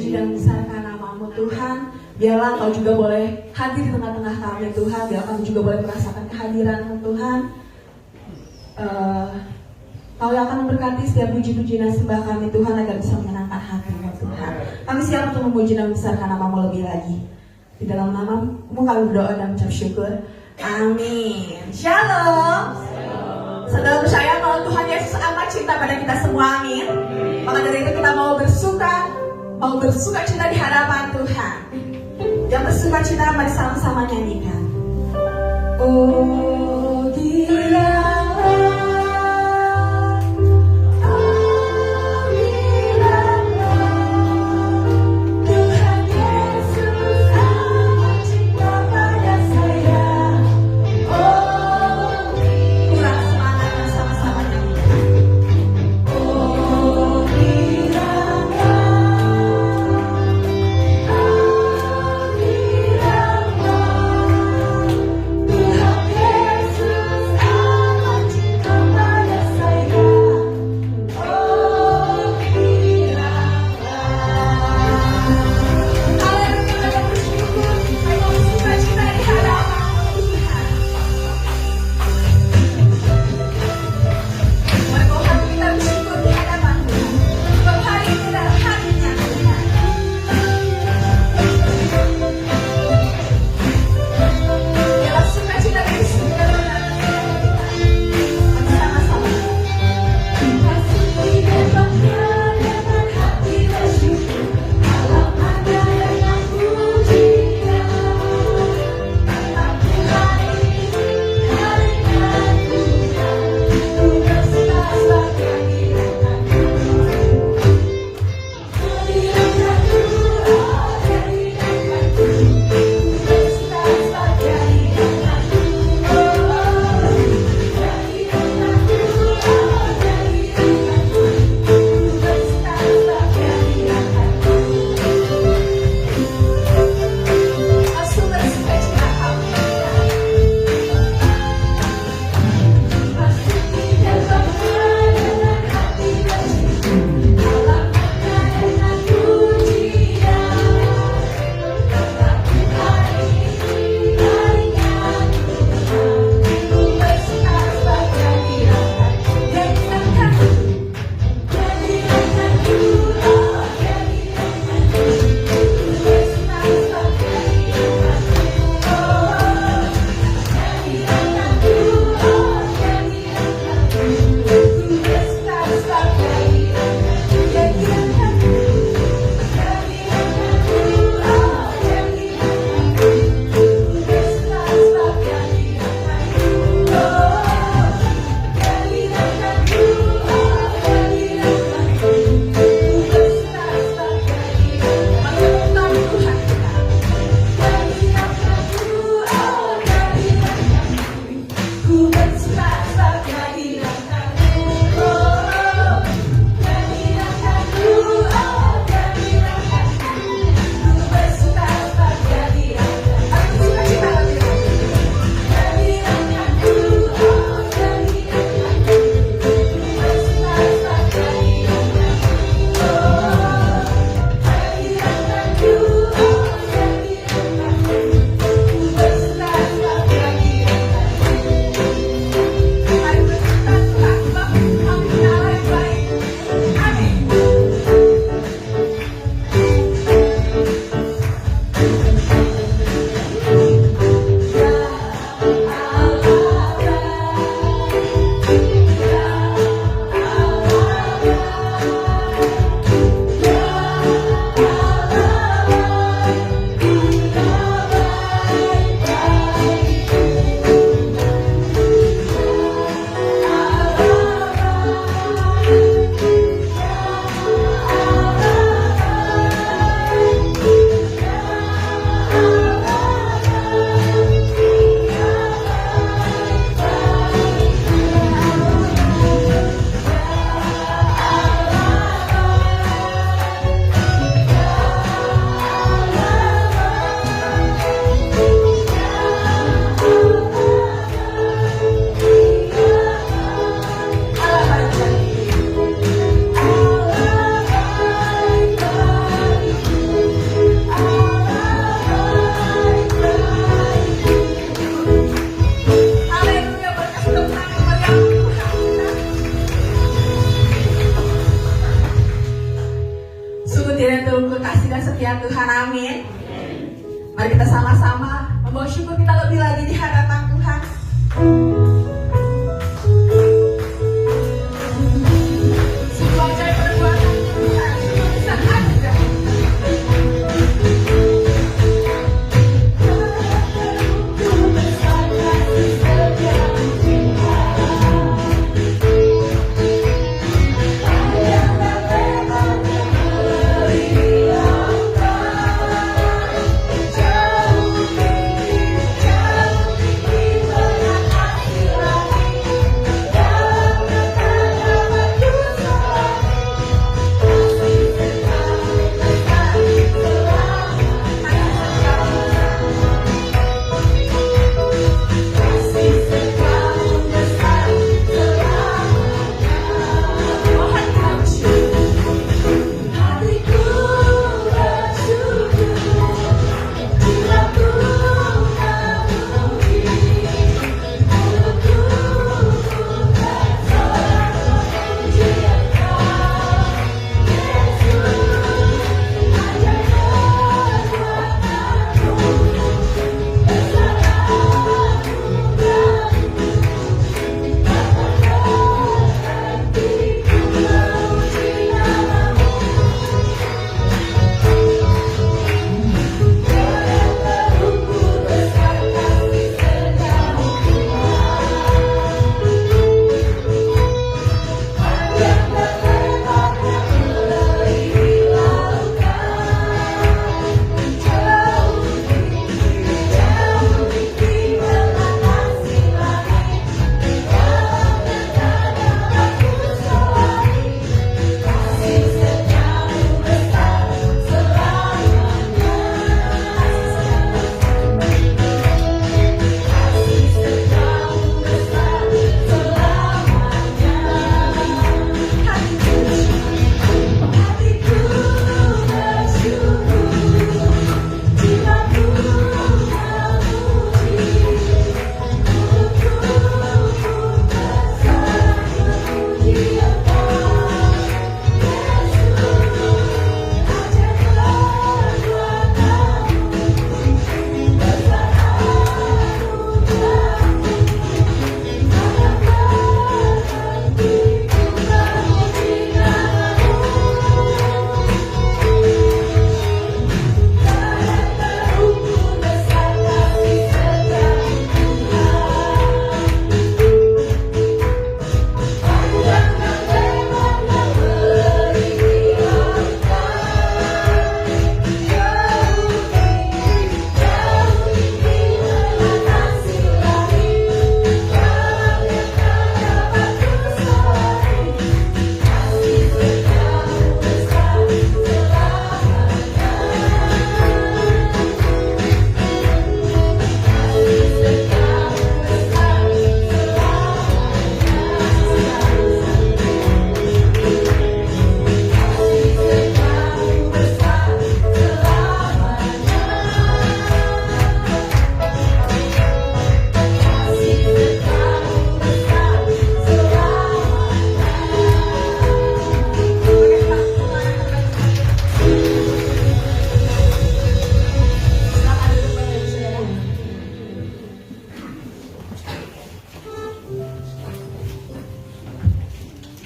memuji dan membesarkan nama-Mu Tuhan. Biarlah Kau juga boleh hadir di tengah-tengah kami Tuhan. Biarlah kami juga boleh merasakan kehadiran-Mu Tuhan. Kau yang akan memberkati setiap puji-puji dan sembah kami Tuhan agar bisa menyenangkan hati-Mu Tuhan. Kami siap untuk memuji dan membesarkan nama-Mu lebih lagi. Di dalam nama-Mu kami berdoa dan mengucap syukur. Amin. Shalom. Saudara percaya kalau Tuhan Yesus amat cinta pada kita semua, amin. Maka dari itu kita mau bersuka cita di hadapan Tuhan. Yang bersuka cita mari sama-sama nyanyikan. Oh gila. Yesus kesekian Tuhan, amin. Mari kita sama-sama membawa syukur kita lebih lagi di hadapan Tuhan. Sungguh ajaib perbuatan Tuhan, sungguh besar anugerah.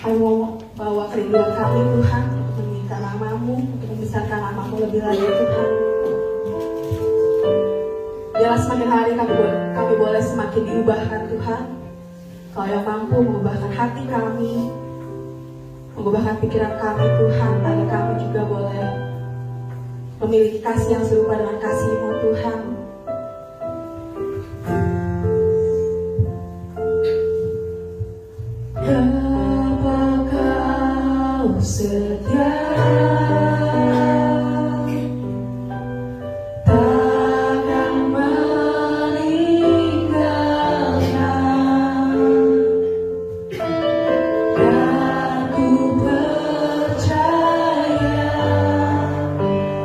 Kami mau bawa kerinduan kami Tuhan untuk meninggikan nama-Mu, untuk membesarkan nama-Mu lebih lagi Tuhan. Biarlah semakin hari kami boleh semakin diubahkan Tuhan. Kau yang mampu mengubahkan hati kami, mengubahkan pikiran kami Tuhan, agar kami juga boleh memiliki kasih yang serupa dengan kasih-Mu Tuhan. Setia takkan meninggalkan, dan ku percaya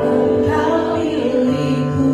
Engkau milikku.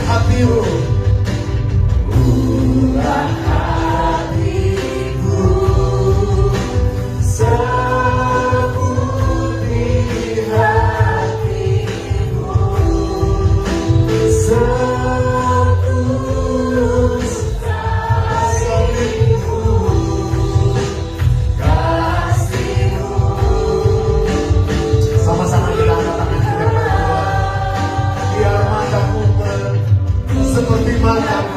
hatimu. Murah hatiku seputih hatimu, setulus kasihmu, kasihmu. Sama-sama kita angkat tangan kita kepada Tuhan. Biar matamu seperti matamu.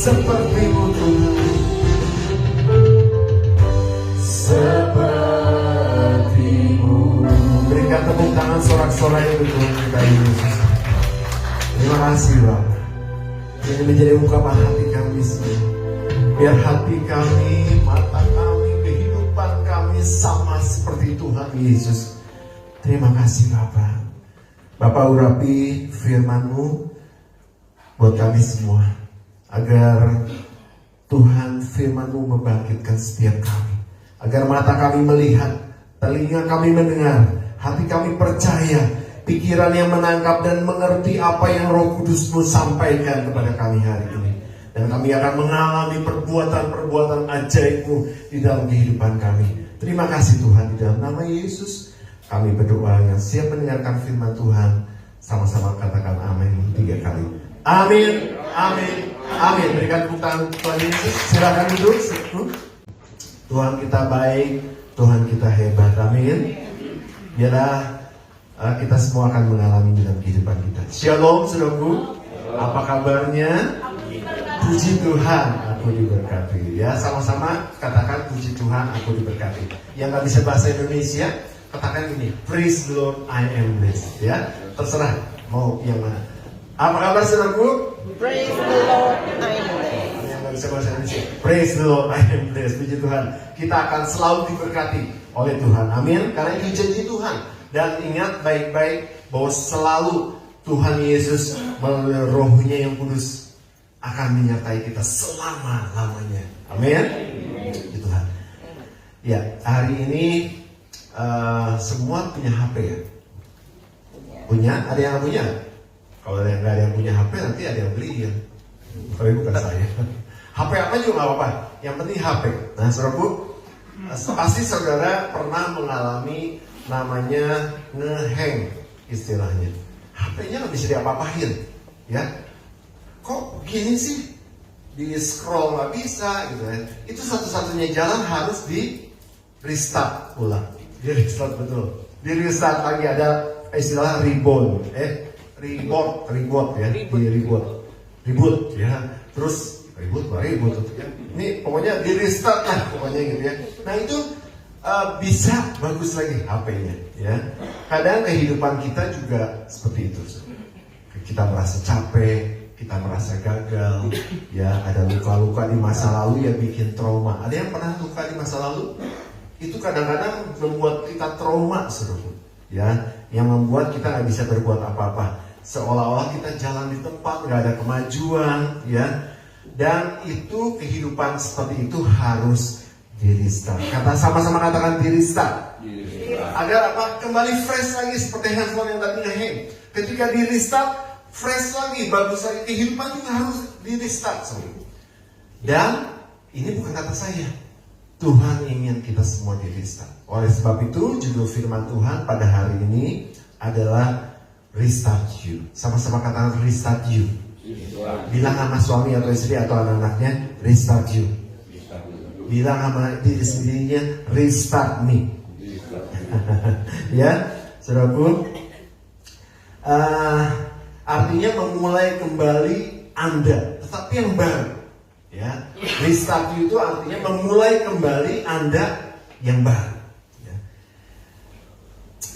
Sepertimu Tuhan, sepertimu. Berikan tepuk tangan sorak-sorai untuk Tuhan kita Yesus. Terima kasih Bapak. Ini menjadi ungkapan hati kami semua. Biar hati kami, mata kami, kehidupan kami sama seperti Tuhan Yesus. Terima kasih Bapak. Bapak urapi firman-Mu buat kami semua, agar Tuhan firman-Mu membangkitkan setiap kami, agar mata kami melihat, telinga kami mendengar, hati kami percaya, pikiran yang menangkap dan mengerti apa yang Roh Kudus-Mu sampaikan kepada kami hari ini. Dan kami akan mengalami perbuatan-perbuatan ajaib-Mu di dalam kehidupan kami. Terima kasih Tuhan, di dalam nama Yesus kami berdoa. Yang siap mendengarkan firman Tuhan, sama-sama katakan amin 3 kali. Amin, amin, amin. Berikan tepuk tangan Tuhan Yesus. Silakan duduk. Tuhan kita baik, Tuhan kita hebat. Amin. Biarlah kita semua akan mengalami dalam kehidupan kita. Shalom, saudaraku. Apa kabarnya? Puji Tuhan, aku diberkati. Ya, sama-sama katakan puji Tuhan, aku diberkati. Yang nggak bisa bahasa Indonesia, katakan ini, praise the Lord, I am blessed. Ya, terserah mau yang mana. Apa kabar saudaraku? Praise the Lord, I am blessed. Yang nggak bisa bahasa Indonesia, praise the Lord, I am blessed. Puji Tuhan. Kita akan selalu diberkati oleh Tuhan. Amin. Karena itu janji Tuhan. Dan ingat baik-baik bahwa selalu Tuhan Yesus melalui Roh-Nya yang kudus akan menyertai kita selama-lamanya. Amin. Puji Tuhan. Ya, hari ini semua punya HP ya? Punya? Ada yang punya? Kalau nggak ada yang punya HP, nanti ada yang beli ya. Tapi bukan saya. HP apa juga nggak apa-apa. Yang penting HP. Nah, saudaraku, pasti saudara pernah mengalami namanya ngehang istilahnya. HP-nya nggak bisa diapa-apain, ya. Kok gini sih? Di scroll nggak bisa, gitu ya. Itu satu-satunya jalan harus di restart ulang. Di restart betul. Di restart lagi ada istilah reboot ya, reboot ya, terus reboot ya. Ini pokoknya di restart lah pokoknya gitu ya. Nah itu bisa bagus lagi HP-nya ya. Kadang kehidupan kita juga seperti itu. Kita merasa capek, kita merasa gagal, ya ada luka-luka di masa lalu yang bikin trauma. Ada yang pernah luka di masa lalu? Itu kadang-kadang membuat kita trauma, saudara. Ya, yang membuat kita nggak bisa berbuat apa-apa. Seolah-olah kita jalan di tempat, nggak ada kemajuan, ya. Dan itu kehidupan seperti itu harus di-restart. Kata sama-sama katakan di-restart. Agar apa? Kembali fresh lagi seperti handphone yang tadi ngehang. Ketika di-restart, fresh lagi, bagus lagi. Kehidupan juga harus di-restart, saudara. Dan ini bukan kata saya. Tuhan ingin kita semua di-restart. Oleh sebab itu, judul firman Tuhan pada hari ini adalah Restart You. Sama-sama katakan restart you. Bilang sama suami atau istri atau anak-anaknya, restart you. Bilang sama diri sendirinya, restart me. Ya, saudaraku. Artinya memulai kembali Anda, tetapi yang baru. Ya, restart you itu artinya memulai kembali Anda yang baru. Ya.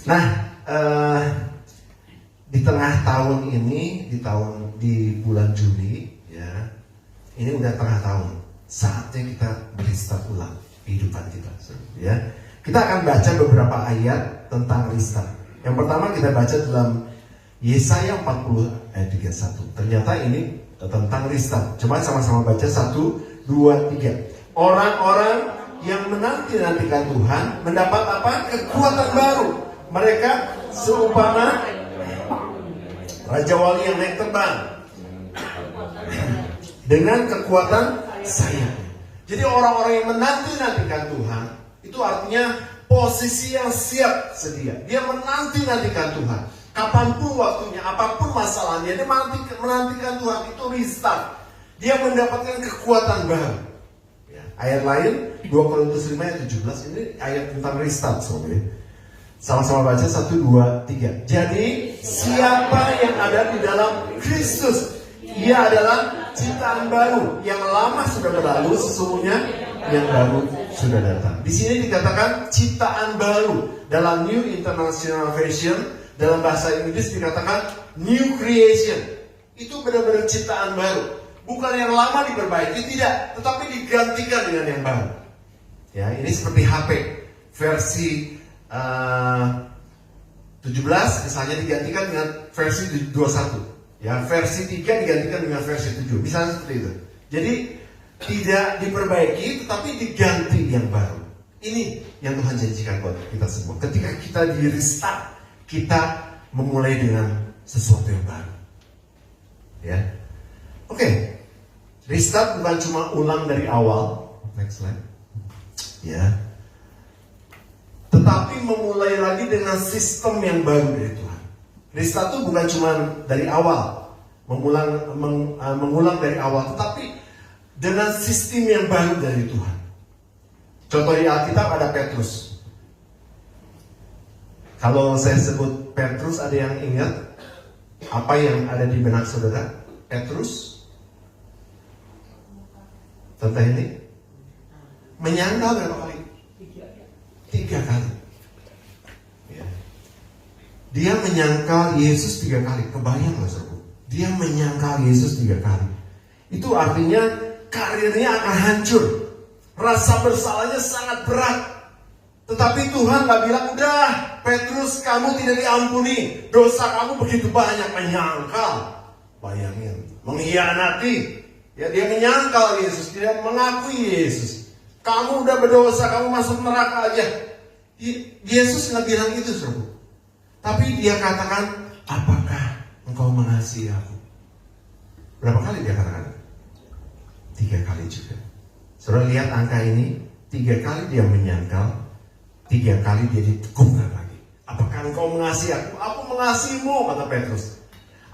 Nah, tengah tahun ini, di bulan Juli, ya, ini udah tengah tahun. Saatnya kita restart ulang kehidupan kita, ya. Kita akan baca beberapa ayat tentang restart. Yang pertama kita baca dalam Yesaya 40 ayat 31. Ternyata ini tentang restart. Coba sama-sama baca 1, 2, 3. Orang-orang yang menanti-nantikan Tuhan mendapat apa? Kekuatan baru. Mereka seumpama Raja Wali yang naik terbang dengan kekuatan sayap. Jadi orang-orang yang menanti-nantikan Tuhan itu artinya posisi yang siap sedia. Dia menanti-nantikan Tuhan. Kapanpun waktunya, apapun masalahnya, dia menantikan Tuhan. Itu restart. Dia mendapatkan kekuatan baru. Ya, ayat lain 2 Korintus 5 ayat 17 ini ayat tentang restart, sobat. Sama-sama baca 1, 2, 3. Jadi siapa yang ada di dalam Kristus, ia adalah ciptaan baru. Yang lama sudah berlalu, sesungguhnya yang baru sudah datang. Di sini dikatakan ciptaan baru. Dalam New International Version, dalam bahasa Inggris dikatakan new creation. Itu benar-benar ciptaan baru. Bukan yang lama diperbaiki, tidak, tetapi digantikan dengan yang baru. Ya, ini seperti HP versi 17 misalnya digantikan dengan versi 21. Ya, versi 3 digantikan dengan versi 7. Misalnya seperti itu. Jadi tidak diperbaiki tetapi diganti yang baru. Ini yang Tuhan janjikan buat kita semua. Ketika kita di restart, kita memulai dengan sesuatu yang baru. Ya. Oke. Restart bukan cuma ulang dari awal. Next slide. Ya. Tetapi memulai lagi dengan sistem yang baru dari Tuhan. Restart itu bukan cuma dari awal, mengulang dari awal, tetapi dengan sistem yang baru dari Tuhan. Contoh di Alkitab ada Petrus. Kalau saya sebut Petrus, ada yang ingat apa yang ada di benak saudara? Petrus, tentang ini menyangkal berapa kali? 3 kali. Ya. Dia menyangkal Yesus 3 kali. Kebayang gak saudara? Dia menyangkal Yesus 3 kali. Itu artinya karirnya akan hancur. Rasa bersalahnya sangat berat. Tetapi Tuhan gak bilang, udah Petrus kamu tidak diampuni. Dosa kamu begitu banyak. Menyangkal. Bayangin. Mengkhianati. Ya, dia menyangkal Yesus. Dia mengakui Yesus. Kamu udah berdosa, kamu masuk neraka aja. Yesus nggak bilang itu, saudara. Tapi dia katakan, apakah engkau mengasihi aku? Berapa kali dia katakan? 3 kali juga. Saudara lihat angka ini, 3 kali dia menyangkal, 3 kali dia diteguhkan lagi. Apakah engkau mengasihi aku? Aku mengasihimu, kata Petrus.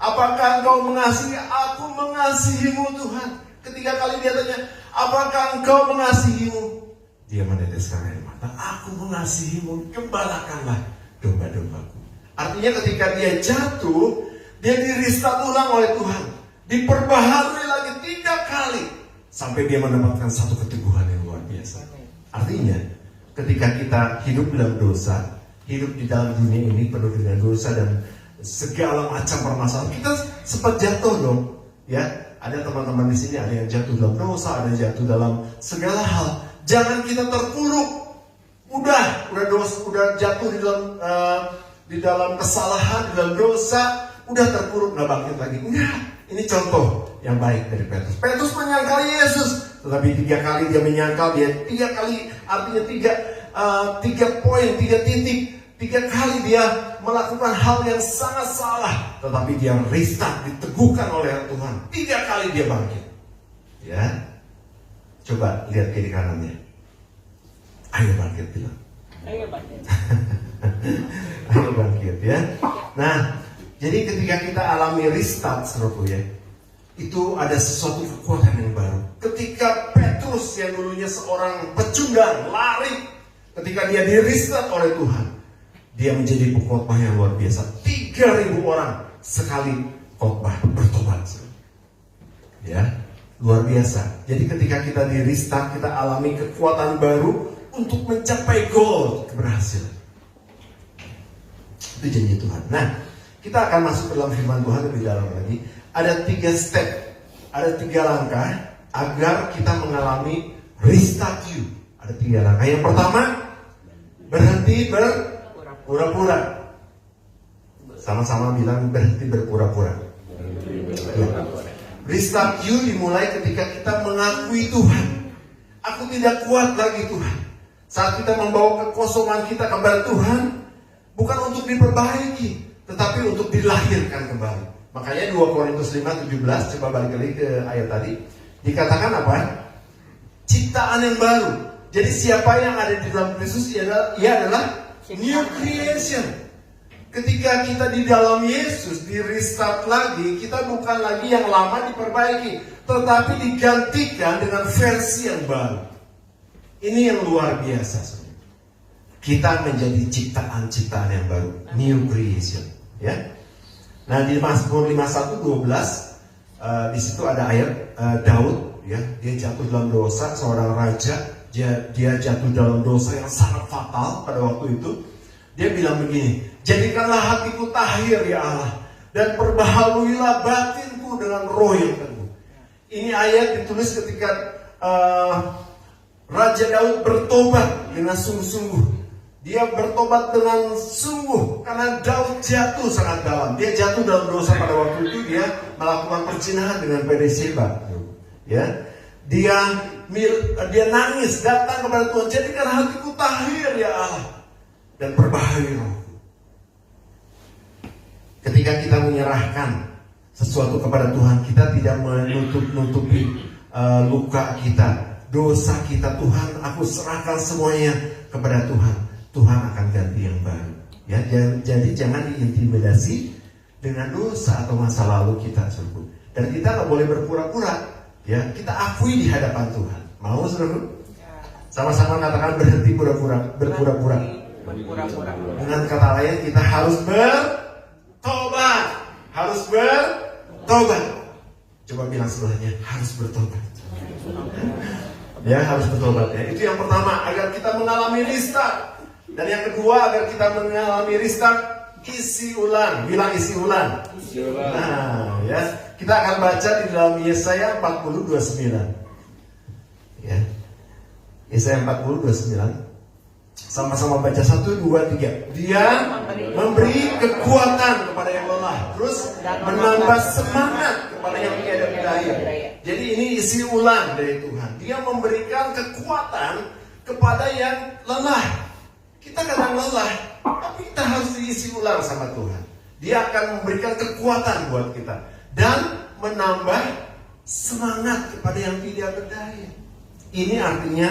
Apakah engkau mengasihi aku? Mengasihimu Tuhan. Ketiga kali dia tanya, apakah engkau mengasihimu? Dia meneteskan air mata. Aku mengasihimu, gembalakanlah domba-dombaku. Artinya ketika dia jatuh, dia di-restart ulang oleh Tuhan. Diperbaharui lagi 3 kali. Sampai dia mendapatkan satu keteguhan yang luar biasa. Artinya, ketika kita hidup dalam dosa, hidup di dalam dunia ini penuh dengan dosa dan segala macam permasalahan, kita sempat jatuh dong. Ya, ada teman-teman di sini, ada yang jatuh dalam dosa, ada yang jatuh dalam segala hal. Jangan kita terpuruk. Udah jatuh di dalam kesalahan, di dalam dosa, udah terpuruk, nggak bangkit lagi. Enggak. Ini contoh yang baik dari Petrus. Petrus menyangkal Yesus, tetapi 3 kali dia menyangkal, dia 3 kali, artinya 3 poin, 3 titik. 3 kali dia melakukan hal yang sangat salah, tetapi dia restart, diteguhkan oleh Tuhan. 3 kali dia bangkit. Ya, coba lihat kiri kanannya. Ayo bangkit, bilang. Ayo bangkit. Ayo bangkit, ya. Nah, jadi ketika kita alami restart, saudaraku, ya, itu ada sesuatu kekuatan yang baru. Ketika Petrus yang dulunya seorang pecundang, lari, ketika dia di restart oleh Tuhan, dia menjadi pengkhotbah yang luar biasa. 3.000 orang sekali khotbah bertobat. Ya, luar biasa. Jadi ketika kita di restart, kita alami kekuatan baru untuk mencapai goal, keberhasilan. Itu janji Tuhan. Nah, Kita akan masuk dalam firman Tuhan lebih dalam lagi. Ada 3 step, ada 3 langkah agar kita mengalami restart you. Ada 3 langkah. Yang pertama, berhenti berpura-pura. Sama-sama bilang berhenti berpura-pura. Ya. Restart you dimulai ketika kita mengakui Tuhan. Aku tidak kuat lagi Tuhan. Saat kita membawa kekosongan kita kepada Tuhan, bukan untuk diperbaiki, tetapi untuk dilahirkan kembali. Makanya 2 Korintus 5:17, coba balik lagi ke ayat tadi. Dikatakan apa? Ciptaan yang baru. Jadi siapa yang ada di dalam Kristus, ia adalah new creation. Ketika kita di dalam Yesus, di restart lagi, kita bukan lagi yang lama diperbaiki, tetapi digantikan dengan versi yang baru. Ini yang luar biasa. Kita menjadi ciptaan-ciptaan yang baru, new creation. Ya. Nah di Mazmur 51:12, di situ ada ayat Daud, ya, dia jatuh dalam dosa, seorang raja, dia jatuh dalam dosa yang sangat fatal pada waktu itu. Dia bilang begini, jadikanlah hatiku tahir ya Allah, dan perbaharuilah batinku dengan roh yang teguh. Ini ayat ditulis ketika Raja Daud bertobat dengan sungguh-sungguh. Dia bertobat dengan sungguh karena Daud jatuh sangat dalam. Dia jatuh dalam dosa pada waktu itu. Dia melakukan perzinahan dengan Bathsheba. Ya, dia nangis datang kepada Tuhan. Jadikan hatiku tahir ya Allah, dan perbaharui rohku. Ketika kita menyerahkan sesuatu kepada Tuhan, kita tidak menutupi luka kita, dosa kita. Tuhan, aku serahkan semuanya kepada Tuhan. Tuhan akan ganti yang baru. Ya, jadi jangan diintimidasi dengan dosa atau masa lalu kita, saudara. Dan kita nggak boleh berpura-pura. Ya, kita akui di hadapan Tuhan. Mau, saudara? Sama-sama katakan berhenti berpura-pura. Dengan kata lain, kita harus bertobat. Harus bertobat. Coba bilang sebelahnya, harus bertobat. Ya, harus bertobat. Ya. Itu yang pertama, agar kita mengalami restart. Dan yang kedua, agar kita mengalami restart, isi ulang. Bilang isi ulang. Nah, ya, kita akan baca di dalam Yesaya 40:29. Ya, Yesaya 40:29. Sama-sama baca 1, 2, 3. Dia memberi kekuatan kepada yang lelah, terus menambah semangat kepada yang tiada berdaya. Jadi ini isi ulang dari Tuhan. Dia memberikan kekuatan kepada yang lelah. Kita kadang lelah, tapi kita harus diisi ulang sama Tuhan. Dia akan memberikan kekuatan buat kita dan menambah semangat kepada yang tidak berdaya. Ini artinya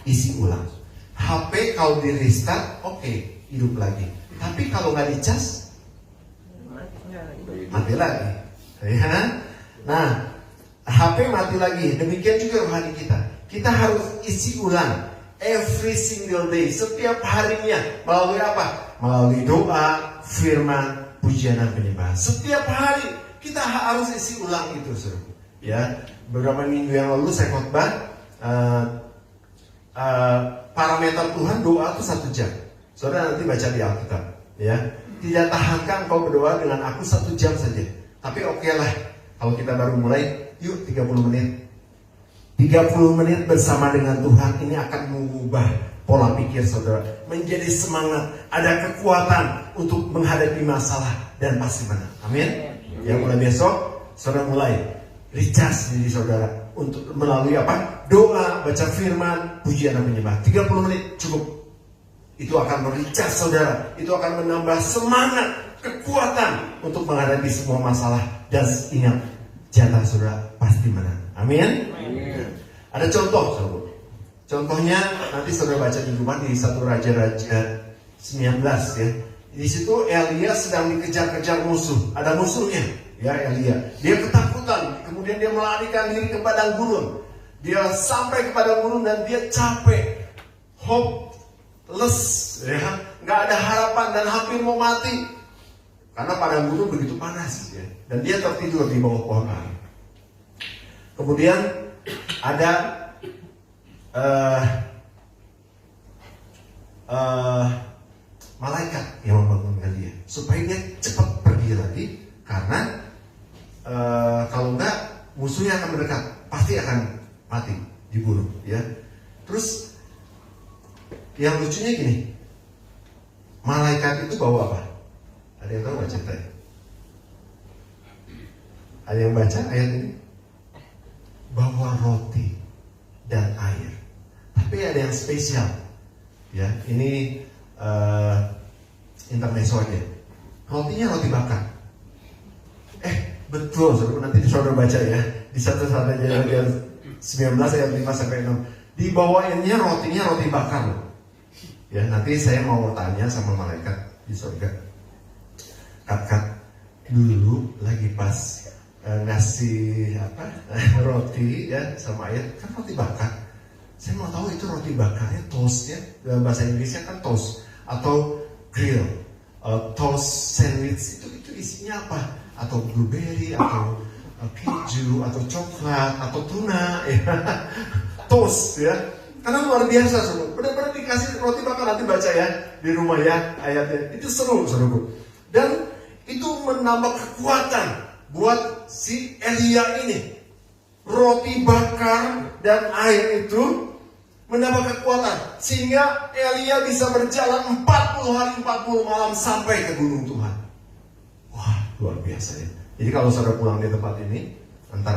isi ulang. HP kalau di restart, oke, hidup lagi. Tapi kalau nggak dicas, mati lagi. Ya? Nah, HP mati lagi. Demikian juga rohani kita. Kita harus isi ulang. Every single day, setiap harinya. Melalui apa? Melalui doa, firman, pujian dan penyembahan. Setiap hari kita harus isi ulang itu, saudara. Ya, beberapa minggu yang lalu saya khotbah parameter Tuhan doa itu 1 jam. Saudara nanti baca di Alkitab. Ya, tidak tahankan kau berdoa dengan aku 1 jam saja. Tapi oke lah, kalau kita baru mulai, yuk 30 menit. 30 menit bersama dengan Tuhan ini akan mengubah pola pikir saudara. Menjadi semangat, ada kekuatan untuk menghadapi masalah dan pasti menang. Amin. Ya, mulai besok saudara mulai recharge diri saudara untuk melalui apa? Doa, baca firman, pujian dan penyembahan. 30 menit cukup. Itu akan merecharge saudara. Itu akan menambah semangat, kekuatan untuk menghadapi semua masalah. Dan ingat, jatah saudara pasti menang. Amin. Ada contoh, saudara. Contohnya nanti saudara baca di rumah di 1 Raja-Raja 19 ya. Di situ Elia sedang dikejar-kejar musuh. Ada musuhnya, ya Elia. Dia ketakutan, kemudian dia melarikan diri ke padang gurun. Dia sampai ke padang gurun dan dia capek, hopeless, ya, nggak ada harapan dan hampir mau mati karena padang gurun begitu panas, ya. Dan dia tertidur di bawah pohon ara. Kemudian ada malaikat yang membangunkan dia supaya dia cepat pergi Karena kalau enggak musuhnya akan mendekat, pasti akan mati, dibunuh, ya. Terus yang lucunya gini, malaikat itu bawa apa? Ada yang tahu nggak ceritanya? Ada yang baca ayat ini? Bawa roti dan air. Tapi ada yang spesial, ya. Ini intermezzo aja. Rotinya roti bakar. Betul, saudara, nanti saudara baca ya. Di 1 Kejadian 19 ayat 5 sampai 6. Dibawainnya rotinya roti bakar. Ya, nanti saya mau tanya sama malaikat di surga. Kat, dulu lagi pas ngasih roti ya sama air, kan roti bakar. Saya mau tahu itu roti bakarnya toast ya, dalam bahasa Inggrisnya kan toast atau grill, toast sandwich itu isinya apa? Atau blueberry atau keju atau coklat atau tuna ya. Toast ya. Karena luar biasa saudara. Benar-benar dikasih roti bakar, nanti baca ya di rumah ya ayatnya. Itu seru saudara. Dan itu menambah kekuatan buat si Elia ini. Roti bakar dan air itu menambah kekuatan sehingga Elia bisa berjalan 40 hari 40 malam sampai ke gunung Tuhan. Wah, luar biasa ya. Jadi kalau saudara pulang di tempat ini, entar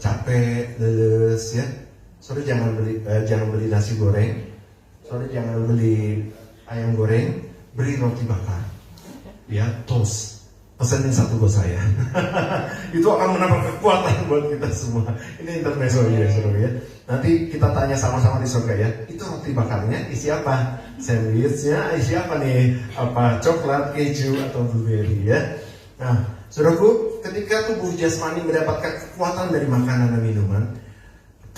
capek, leles ya, saudara jangan beli nasi goreng, saudara jangan beli ayam goreng, beli roti bakar, ya toast. Pesenin 1 buat saya. Itu akan menambah kekuatan buat kita semua. Ini intermezzo ya saudara ya. Nanti kita tanya sama-sama di surga ya. Itu roti bakarnya isi apa? Sandwichnya isi apa nih? Apa coklat, keju atau blueberry ya? Nah, saudaraku, ketika tubuh jasmani mendapatkan kekuatan dari makanan dan minuman,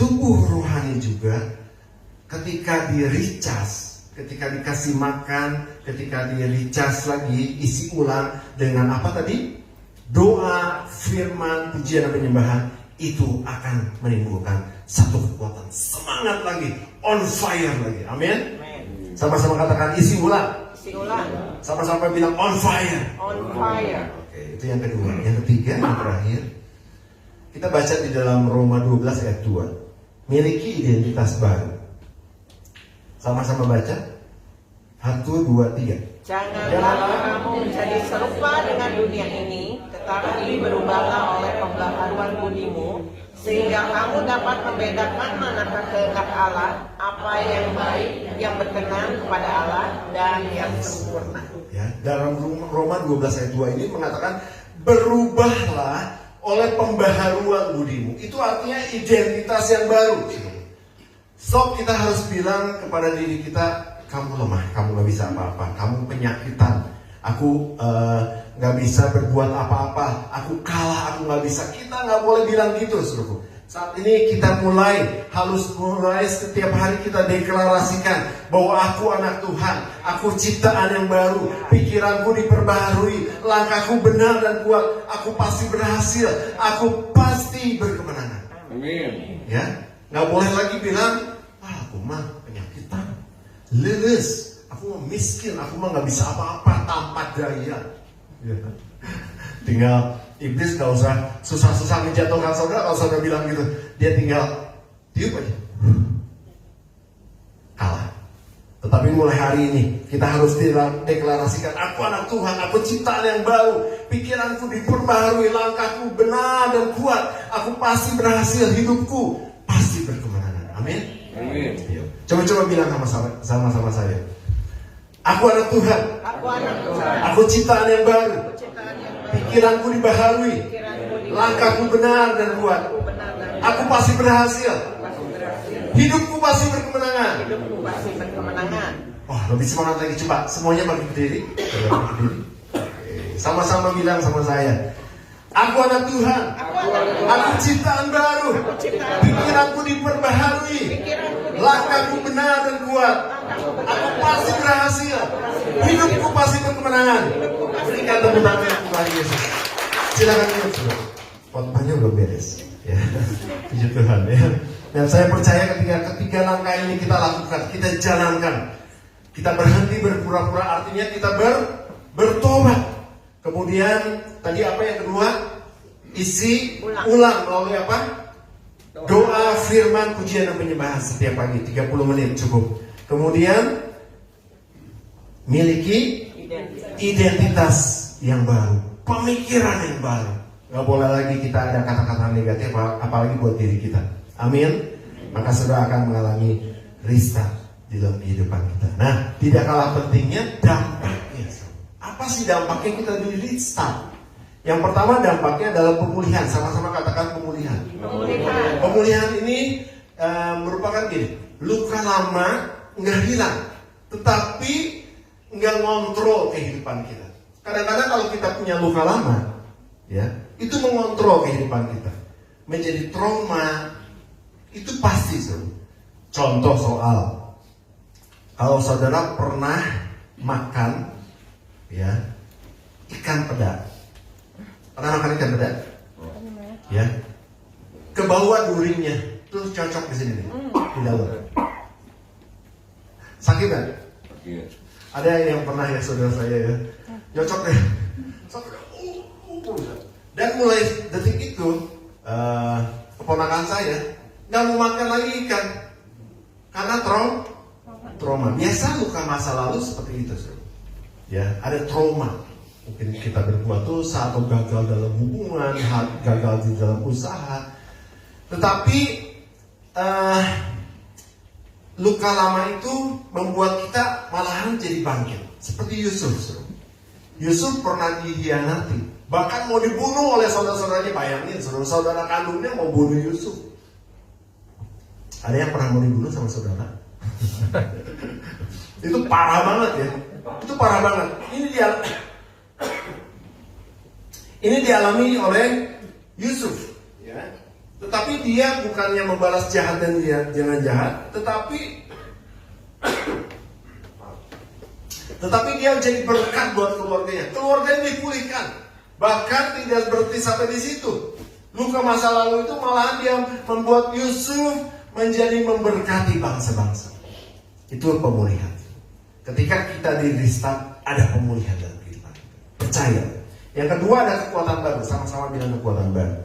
tubuh rohani juga ketika di-recharge, ketika dikasih makan, ketika di-recharge lagi, isi ulang dengan apa tadi? Doa, firman, pujian dan penyembahan, itu akan menimbulkan satu kekuatan, semangat lagi, on fire lagi. Amin. Sama-sama katakan isi ulang. Isi ulang. Sama-sama bilang on fire. On fire. Oke, itu yang kedua. Yang ketiga, yang terakhir, kita baca di dalam Roma 12 ayat 2. Miliki identitas baru. Sama-sama baca. 1, 2, 3. Janganlah kamu menjadi serupa dengan dunia ini, tetapi berubahlah oleh pembaharuan budimu, sehingga kamu dapat membedakan manakah kehendak Allah, apa yang baik, yang berkenan kepada Allah, dan yang sempurna. Ya, dalam Roma 12 ayat 2 ini mengatakan berubahlah oleh pembaharuan budimu. Itu artinya identitas yang baru. So kita harus bilang kepada diri kita, kamu lemah, kamu gak bisa apa-apa, kamu penyakitan, aku gak bisa berbuat apa-apa, aku kalah, aku gak bisa. Kita gak boleh bilang gitu, saudaraku. Saat ini kita harus mulai setiap hari kita deklarasikan bahwa aku anak Tuhan, aku ciptaan yang baru, pikiranku diperbaharui, langkahku benar dan kuat, aku pasti berhasil, aku pasti berkemenangan. Amin. Ya, nggak boleh lagi bilang, aku mah penyakitan, leles, aku mah miskin, aku mah nggak bisa apa-apa tanpa daya. Ya. Tinggal iblis gak usah susah-susah menjatuhkan saudara. Kalau saudara bilang gitu, dia tinggal tiup aja, kalah. Tetapi mulai hari ini kita harus deklarasikan, aku anak Tuhan, aku ciptaan yang baru, pikiranku diperbaharui, langkahku benar dan kuat, aku pasti berhasil, hidupku pasti berkemenangan. Amin. Amin. Coba-coba bilang sama-sama saya, aku anak Tuhan, Aku anak Tuhan, aku ciptaan yang baru, ciptaan yang baru, pikiranku dibaharui, pikiranku langkahku benar dan kuat, benar dan aku pasti berhasil, pasti berhasil, hidupku pasti berkemenangan. hidupku pasti berkemenangan. Wah, lebih semangat lagi, coba semuanya bagi berdiri. Oke. Sama-sama bilang sama saya, aku anak Tuhan, aku ciptaan baru, pikiranku diperbaharui, langkahku benar dan kuat, aku pasti berhasil, hidupku pasti berkemenangan. Berikan tepuk tangan Tuhan Yesus. Silakan duduk, saudara. Khotbahnya belum beres. Ya, puji Tuhan ya. Dan saya percaya ketika langkah ini kita lakukan, kita jalankan, kita berhenti berpura-pura, artinya kita bertobat. Kemudian tadi apa yang kedua? Isi Ulang. ulang melalui apa? Doa, firman, pujian dan penyembahan setiap pagi 30 menit cukup. Kemudian miliki identitas yang baru, pemikiran yang baru. Gak boleh lagi kita ada kata-kata negatif, apalagi buat diri kita. Amin. Maka saudara akan mengalami restart di dalam kehidupan kita. Nah, tidak kalah pentingnya dampaknya. Apa sih dampaknya kita di restart? Yang pertama dampaknya adalah pemulihan. Sama-sama katakan pemulihan. Pemulihan ini merupakan gini, luka lama nggak hilang, tetapi nggak ngontrol kehidupan kita. Kadang-kadang kalau kita punya luka lama, ya, itu mengontrol kehidupan kita, menjadi trauma, itu pasti. Contoh soal, kalau saudara pernah makan, ya, ikan peda, pernah makan ikan peda, ya, kebawa durinya, terus cocok di sini nih, di dalam. Sakit kan? Ada yang pernah ya saudara saya ya, cocok deh. Dan mulai detik itu keponakan saya nggak mau makan lagi ikan karena trauma. Biasa luka masa lalu seperti itu, ya, ada trauma. Mungkin kita berbuat dosa atau gagal dalam hubungan, gagal di dalam usaha. Tetapi luka lama itu membuat kita malahan jadi bangkit. Seperti Yusuf. Yusuf pernah dikhianati, bahkan mau dibunuh oleh saudara-saudaranya. Bayangin, saudara kandungnya mau bunuh Yusuf. Ada yang pernah mau dibunuh sama saudara? Itu parah banget ya. Itu parah banget. Ini dialami oleh Yusuf, ya. Tetapi dia bukannya membalas jahat dan jangan jahat, tetapi dia menjadi berkat buat keluarganya. Keluarganya dipulihkan. Bahkan tidak berhenti sampai di situ. Luka masa lalu itu malahan dia membuat Yusuf menjadi memberkati bangsa-bangsa. Itu pemulihan. Ketika kita di restart, ada pemulihan dalam kehidupan kita. Percaya. Yang kedua ada kekuatan baru. Sama-sama bilang kekuatan baru.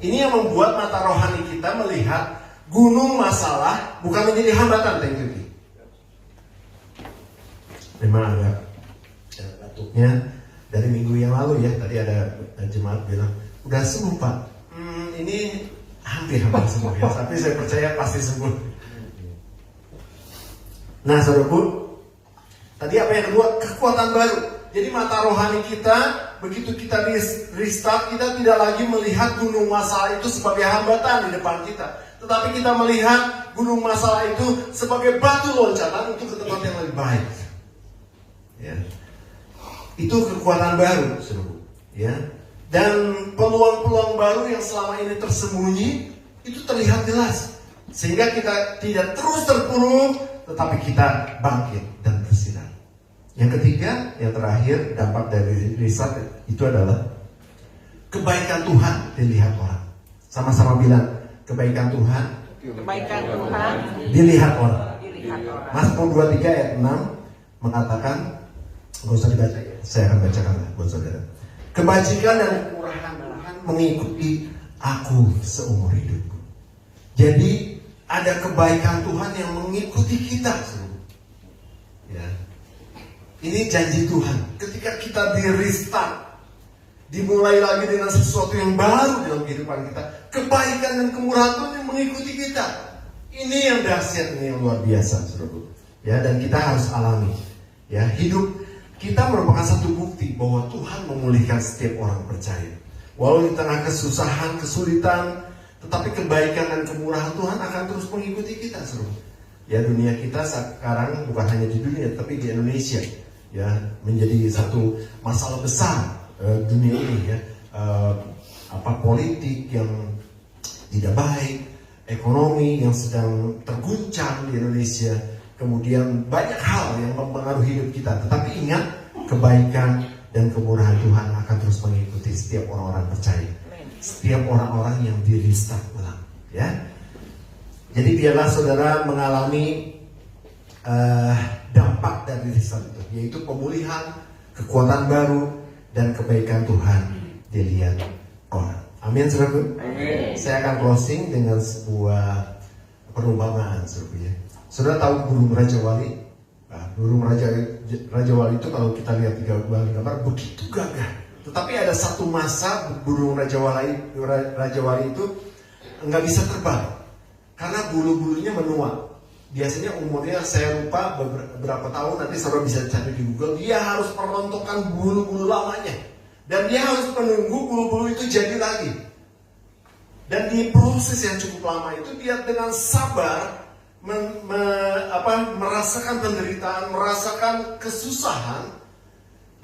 Ini yang membuat mata rohani kita melihat gunung masalah bukan menjadi hambatan. Thank you. Memang ada batuknya dari minggu yang lalu ya. Tadi ada jemaat bilang udah sembuh Pak. Ini hampir sembuh ya. Tapi saya percaya pasti sembuh. Nah saudaraku, tadi apa yang kedua? Kekuatan baru. Jadi mata rohani kita, begitu kita di restart, kita tidak lagi melihat gunung masalah itu sebagai hambatan di depan kita, tetapi kita melihat gunung masalah itu sebagai batu loncatan untuk ke tempat yang lebih baik. Ya. Itu kekuatan baru, saudara. Ya. Dan peluang-peluang baru yang selama ini tersembunyi itu terlihat jelas, sehingga kita tidak terus terpuruk, tetapi kita bangkit dan bersinar. Yang ketiga, yang terakhir, dampak dari riset itu adalah kebaikan Tuhan dilihat orang. Sama-sama bilang, kebaikan Tuhan dilihat orang. Mazmur 23 ayat 6 mengatakan, nggak usah dibaca ya, saya akan bacakan buat saudara. Kebajikan dan kemurahan Tuhan mengikuti aku seumur hidupku. Jadi ada kebaikan Tuhan yang mengikuti kita. Ya. Ini janji Tuhan. Ketika kita di restart, dimulai lagi dengan sesuatu yang baru dalam kehidupan kita, kebaikan dan kemurahan Tuhan yang mengikuti kita. Ini yang dahsyat, ini yang luar biasa, saudara. Ya, dan kita harus alami. Ya, hidup kita merupakan satu bukti bahwa Tuhan memulihkan setiap orang percaya. Walau di tengah kesusahan, kesulitan, tetapi kebaikan dan kemurahan Tuhan akan terus mengikuti kita, saudara. Ya, dunia kita sekarang bukan hanya di dunia, tapi di Indonesia. Ya, menjadi satu masalah besar dunia ini ya, politik yang tidak baik, ekonomi yang sedang terguncang di Indonesia, kemudian banyak hal yang mempengaruhi hidup kita. Tetapi ingat, kebaikan dan kemurahan Tuhan akan terus mengikuti setiap orang-orang percaya, setiap orang-orang yang di-restart ulang. Ya, jadi biarlah saudara mengalami dampak dari restart itu, yaitu pemulihan, kekuatan baru, dan kebaikan Tuhan dilihat orang. Amin, saudaraku. Saya akan closing dengan sebuah perumpamaan, saudaraku ya. Saudara tahu burung Raja Wali? Nah, burung Raja Wali itu kalau kita lihat di gambar begitu gagah. Tetapi ada satu masa burung Raja Wali itu nggak bisa terbang karena bulu-bulunya menua. Biasanya umurnya saya lupa beberapa tahun, nanti saudara bisa cari di Google. Dia harus merontokkan bulu-bulu lamanya dan dia harus menunggu bulu-bulu itu jadi lagi. Dan di proses yang cukup lama itu dia dengan sabar merasakan penderitaan, merasakan kesusahan,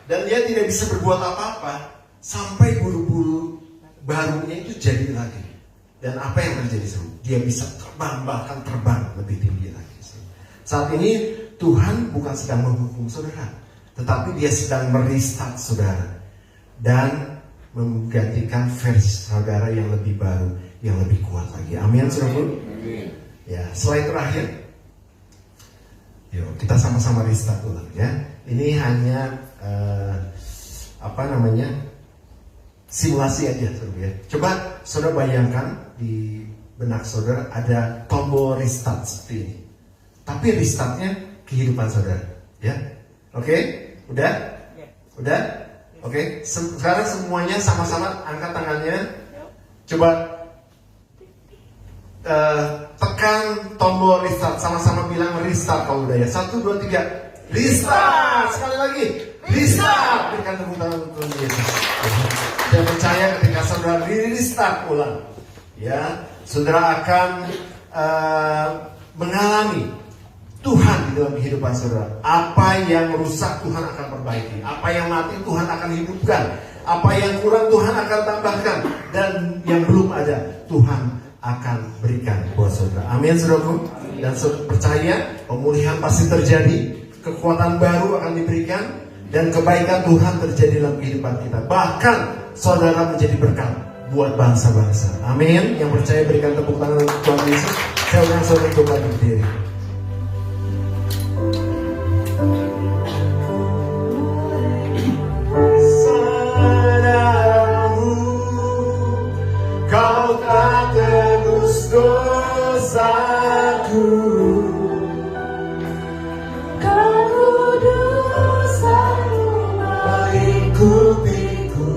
dan dia tidak bisa berbuat apa-apa sampai bulu-bulu barunya itu jadi lagi. Dan apa yang terjadi? Dia bisa terbang, bahkan terbang lebih tinggi lagi. Saat ini Tuhan bukan sedang menghukum saudara, tetapi dia sedang merestart saudara dan menggantikan versi saudara yang lebih baru, yang lebih kuat lagi. Amin, saudara. Ya, slide terakhir. Yuk, kita sama-sama restart ulang ya. Ini hanya simulasi aja, saudara ya. Coba saudara bayangkan di benak saudara ada tombol restart seperti ini. Tapi restartnya kehidupan saudara, ya. Oke? Udah? Udah? Oke? Sekarang semuanya sama-sama angkat tangannya. Coba tekan tombol restart, sama-sama bilang restart kalau udah ya. 1, 2, 3. Restart! Sekali lagi. Restart! Berikan tepuk tangan untuk Yesus. Dan percaya ketika saudara restart ulang, ya, saudara akan mengalami Tuhan di dalam kehidupan saudara. Apa yang rusak Tuhan akan perbaiki. Apa yang mati Tuhan akan hidupkan. Apa yang kurang Tuhan akan tambahkan. Dan yang belum ada Tuhan akan berikan buat saudara. Amin, saudaraku. Dan saudara percaya pemulihan pasti terjadi. Kekuatan baru akan diberikan. Dan kebaikan Tuhan terjadi dalam kehidupan kita. Bahkan saudara menjadi berkat buat bangsa-bangsa. Amin. Yang percaya berikan tepuk tangan untuk Tuhan Yesus. Saya undang saudara untuk berdiri. Kau tak tebus dosaku, Kau kudusamu mengikutiku.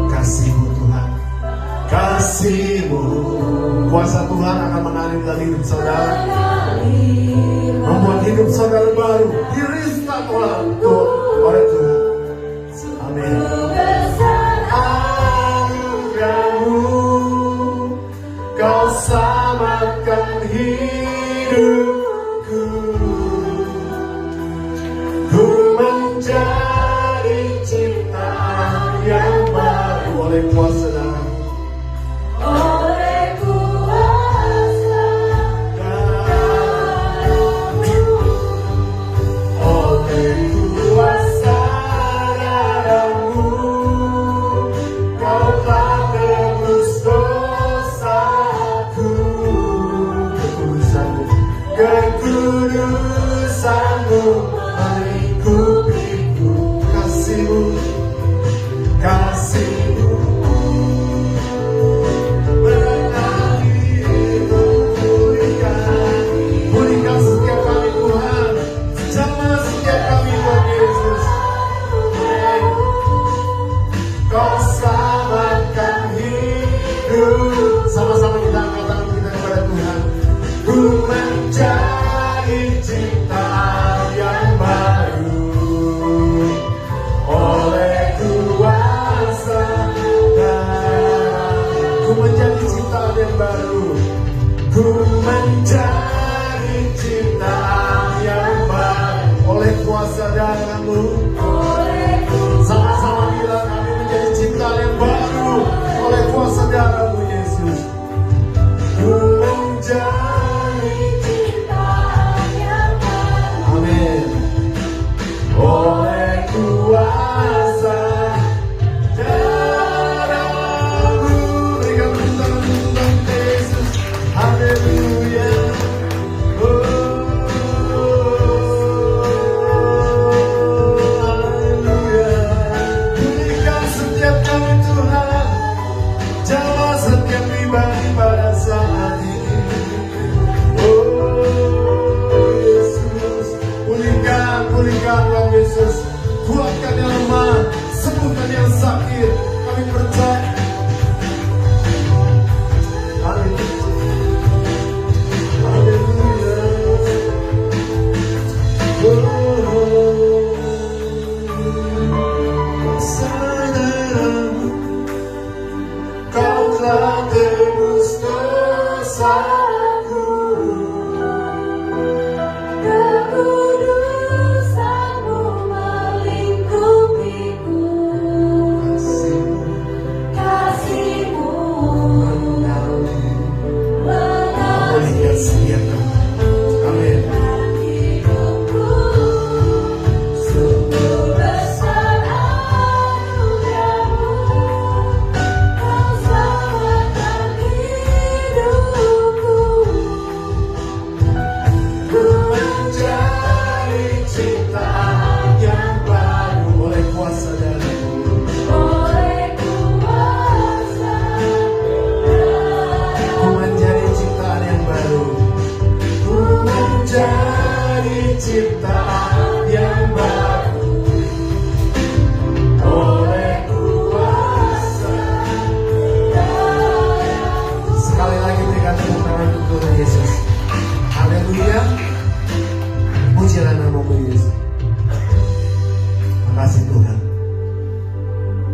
Kasih-Mu Tuhan, kasih-Mu, kuasa Tuhan akan mengalir dalam hidup saudara, membuat hidup saudara baru, di-restart oleh Tuhan. Amin. Kau selamatkan hidupku, ku menjadi ciptaan yang baru oleh kuasa darah-Mu, oleh kuasa darah-Mu, oleh kuasa darah-Mu, Kau telah tebus kekudusan-Mu mengikutiku. Kasih-Mu, kasih-Mu menangis, pulihkan setiap kami Tuhan, jamah setiap kami Tuhan Yesus. Kau selamatkan hidup. Sama-sama kita angkat tangan kita kepada Tuhan. Ku menjadi ciptaan yang baru oleh kuasa darah-Mu. Ku menjadi ciptaan yang baru. Ku menjadi ciptaan yang baru oleh kuasa darah-Mu. Sama-sama bilang kami menjadi ciptaan yang baru oleh kuasa darah-Mu Yesus. Ku menjadi ciptaan yang baru. Amin. Oleh kuasa darah-Mu. Berikan tepuk tangan untuk Yesus. Haleluya.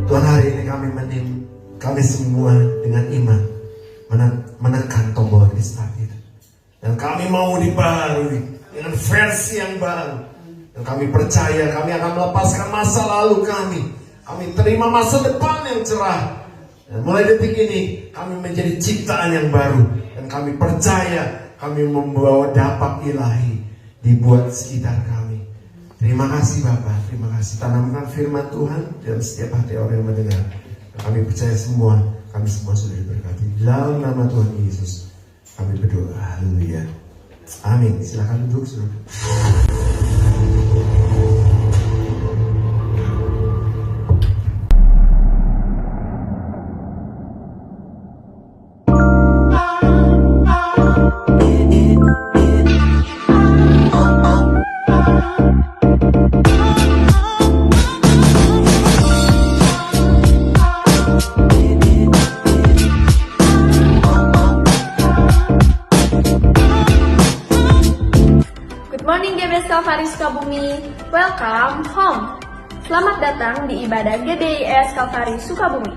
Tuhan, hari ini kami semua dengan iman menekan tombol restart itu. Dan kami mau dibaharui dengan versi yang baru. Dan kami percaya kami akan melepaskan masa lalu kami. Kami terima masa depan yang cerah. Dan mulai detik ini kami menjadi ciptaan yang baru. Dan kami percaya kami membawa dampak ilahi dibuat sekitar kami. Terima kasih Bapak, terima kasih. Tanamkan firman Tuhan dalam setiap hati orang yang mendengar. Dan kami percaya kami semua sudah diberkati. Dalam nama Tuhan Yesus kami berdoa. Haleluya. Amin. Silakan duduk, saudara. Kalvari Sukabumi, welcome home. Selamat datang di ibadah GBIS Kalvari Sukabumi.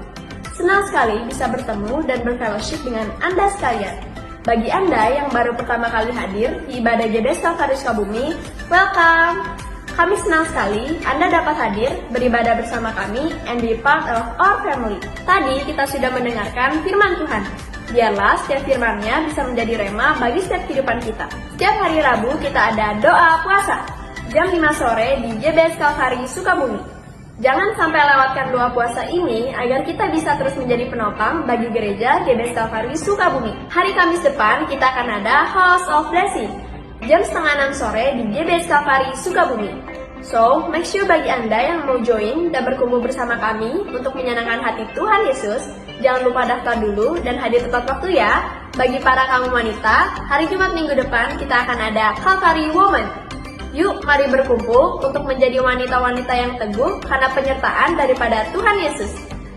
Senang sekali bisa bertemu dan berfellowship dengan Anda sekalian. Bagi Anda yang baru pertama kali hadir di ibadah GBIS Kalvari Sukabumi, welcome. Kami senang sekali Anda dapat hadir beribadah bersama kami and be part of our family. Tadi kita sudah mendengarkan firman Tuhan. Biarlah setiap firman-Nya bisa menjadi rema bagi setiap kehidupan kita. Setiap hari Rabu kita ada doa puasa jam 5 sore di GBIS Kalvari Sukabumi. Jangan sampai lewatkan doa puasa ini agar kita bisa terus menjadi penopang bagi gereja GBIS Kalvari Sukabumi. Hari Kamis depan kita akan ada House of Blessing jam 5:30 sore di GBIS Kalvari Sukabumi. So, make sure bagi Anda yang mau join dan berkumpul bersama kami untuk menyenangkan hati Tuhan Yesus, jangan lupa daftar dulu dan hadir tepat waktu ya. Bagi para kaum wanita, hari Jumat minggu depan kita akan ada Kalvari Woman. Yuk, mari berkumpul untuk menjadi wanita-wanita yang teguh karena penyertaan daripada Tuhan Yesus.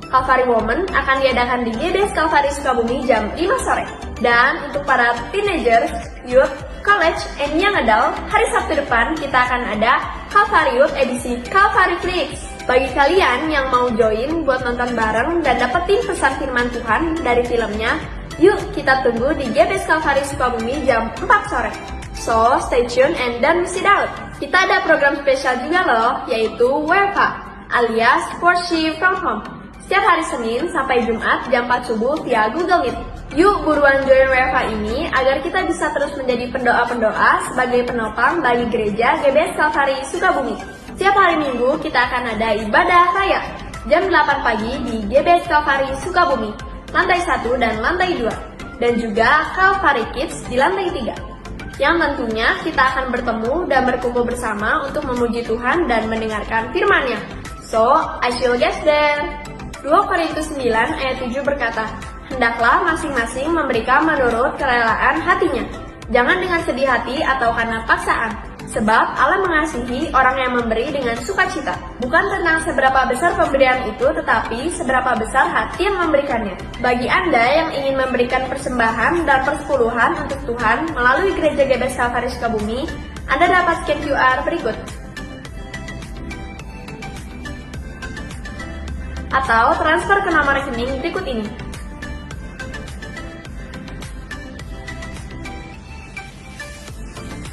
Kalvari Woman akan diadakan di GBIS Kalvari Sukabumi jam 5 sore. Dan untuk para teenagers, youth, college, and young adult, hari Sabtu depan kita akan ada Kalvari Youth edisi Kalvari Flix. Bagi kalian yang mau join buat nonton bareng dan dapetin pesan firman Tuhan dari filmnya, yuk kita tunggu di GBIS Kalvari Sukabumi jam 4 sore. So, stay tune and don't miss it out. Kita ada program spesial juga loh, yaitu WFH, alias Worship from Home. Setiap hari Senin sampai Jumat jam 4 subuh via Google Meet. Yuk buruan join WFH ini agar kita bisa terus menjadi pendoa-pendoa sebagai penopang bagi gereja GBIS Kalvari Sukabumi. Setiap hari Minggu kita akan ada ibadah raya jam 8 pagi di GBIS Kalvari Sukabumi, lantai 1 dan lantai 2. Dan juga Kalvari Kids di lantai 3. Yang tentunya kita akan bertemu dan berkumpul bersama untuk memuji Tuhan dan mendengarkan firman-Nya. So, I shall get there. 2 Korintus 9 ayat 7 berkata, hendaklah masing-masing memberikan menurut kerelaan hatinya, jangan dengan sedih hati atau karena paksaan. Sebab Allah mengasihi orang yang memberi dengan sukacita. Bukan tentang seberapa besar pemberian itu, tetapi seberapa besar hati yang memberikannya. Bagi Anda yang ingin memberikan persembahan dan persepuluhan untuk Tuhan melalui gereja GBIS Kalvari Sukabumi, Anda dapat scan QR berikut. Atau transfer ke nomor rekening berikut ini.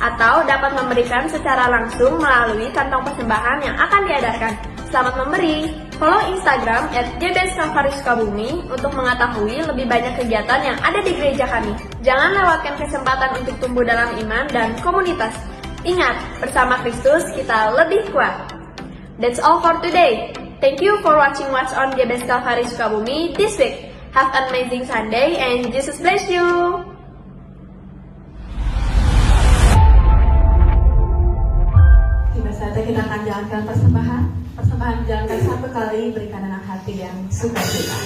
Atau dapat memberikan secara langsung melalui kantong persembahan yang akan diadakan. Selamat memberi! Follow Instagram @GBIS Kalvari Sukabumi untuk mengetahui lebih banyak kegiatan yang ada di gereja kami. Jangan lewatkan kesempatan untuk tumbuh dalam iman dan komunitas. Ingat, bersama Kristus kita lebih kuat. That's all for today. Thank you for watching What's on GBIS Kalvari Sukabumi this week. Have an amazing Sunday and Jesus bless you! Tiba saatnya kita akan jalankan persembahan. Persembahan dijalankan 1 kali, berikan dengan hati yang sukacita.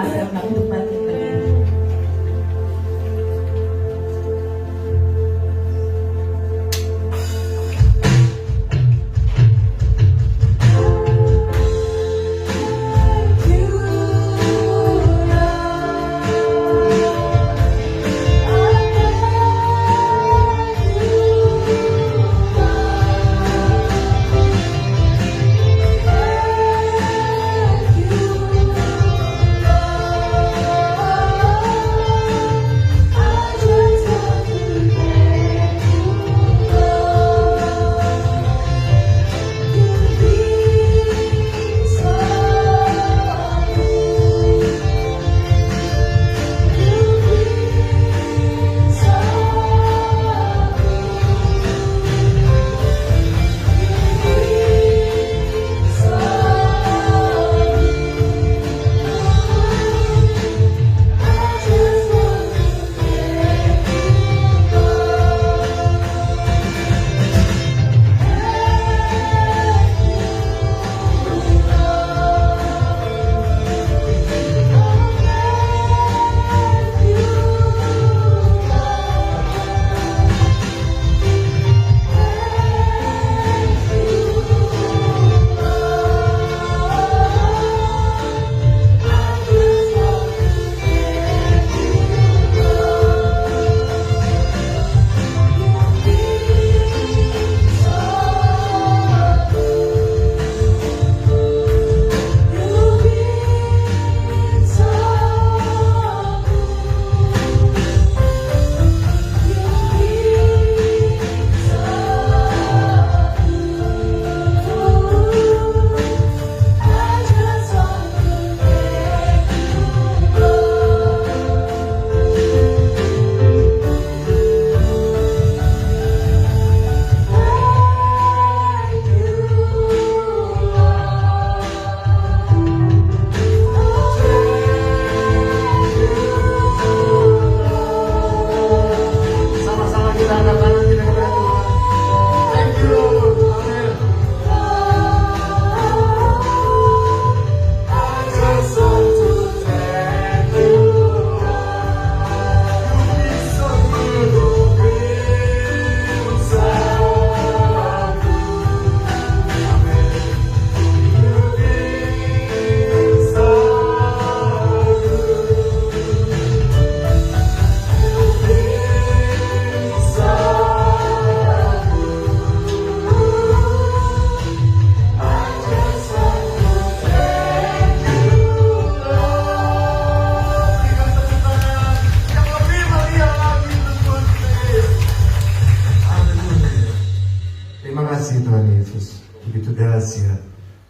saya undang untuk bangkit berdiri. begitu dahsyat,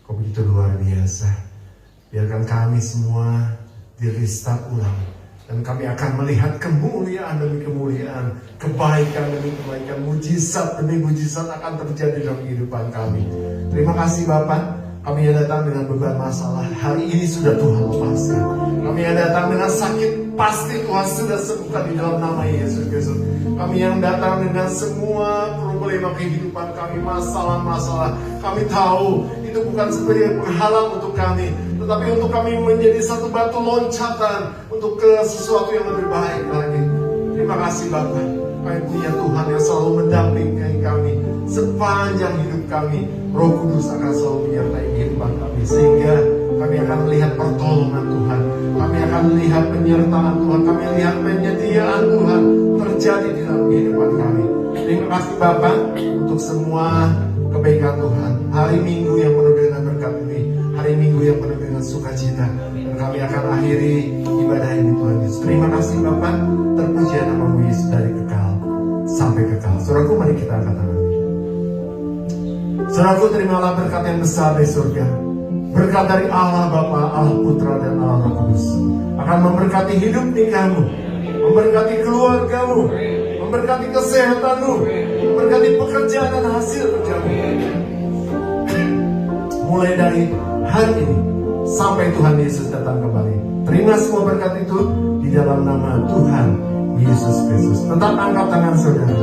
kau begitu luar biasa. Biarkan kami semua di-restart ulang, dan kami akan melihat kemuliaan demi kemuliaan, kebaikan demi kebaikan, mujizat demi mujizat akan terjadi dalam kehidupan kami. Terima kasih Bapak. Kami yang datang dengan beban masalah, hari ini sudah Tuhan lepaskan. Kami yang datang dengan sakit, pasti Tuhan sudah sembuhkan di dalam nama Yesus Kristus. Kami yang datang dengan semua problema kehidupan kami, masalah-masalah, kami tahu itu bukan sebagai penghalang untuk kami, tetapi untuk kami menjadi satu batu loncatan untuk ke sesuatu yang lebih baik lagi. Terima kasih Bapak. Kami punya Tuhan yang selalu mendampingi kami sepanjang hidup kami. Roh Kudus akan selalu menyertai kehidupan kami, sehingga kami akan melihat pertolongan Tuhan, kami akan melihat penyertaan Tuhan, kami melihat penyediaan Tuhan terjadi di dalam kehidupan kami. Terima kasih Bapak untuk semua kebaikan Tuhan. Hari Minggu yang penuh dengan berkat ini, hari Minggu yang penuh dengan sukacita, dan kami akan akhiri ibadah ini Tuhan Yesus. Terima kasih Bapak. Terpuji nama-Mu Yesus dari kekal sampai kekal. Saudaraku, mari kita angkat tangan. Saudaraku, terimalah berkat yang besar dari surga. Berkat dari Allah Bapa, Allah Putra, dan Allah Roh Kudus akan memberkati hidup nikahmu, memberkati keluargamu, memberkati kesehatanmu, memberkati pekerjaan dan hasil kerjamu. Mulai dari hari ini sampai Tuhan Yesus datang kembali. Terima semua berkat itu di dalam nama Tuhan Yesus Kristus. Tetap angkat tangan saudara.